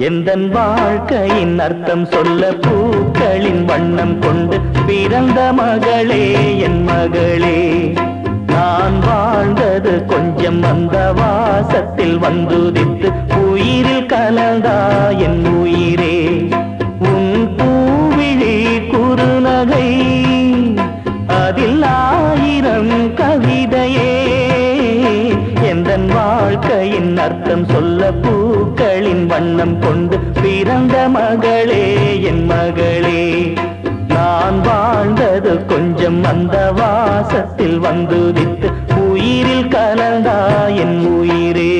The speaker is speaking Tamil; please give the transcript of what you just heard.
எந்தன் வாழ்க்கையின் அர்த்தம் சொல்ல பூக்களின் வண்ணம் கொண்டு பிறந்த மகளே என் மகளே. நான் வாழ்ந்தது கொஞ்சம் அந்த வாசத்தில் வந்துதித்து உயிரில் கலந்தா என் உயிரே. உன் பூவிழி குறுநகை அதில் ஆயிரம் கவிதையே. எந்தன் வாழ்க்கையின் அர்த்தம் சொல்ல பூக்களின் வண்ணம் கொண்டு பிறந்த மகளே என் மகளே. நான் வாழ்ந்தது கொஞ்சம் அந்த வாசத்தில் வந்துதித்து உயிரில் கலந்தா என் உயிரே.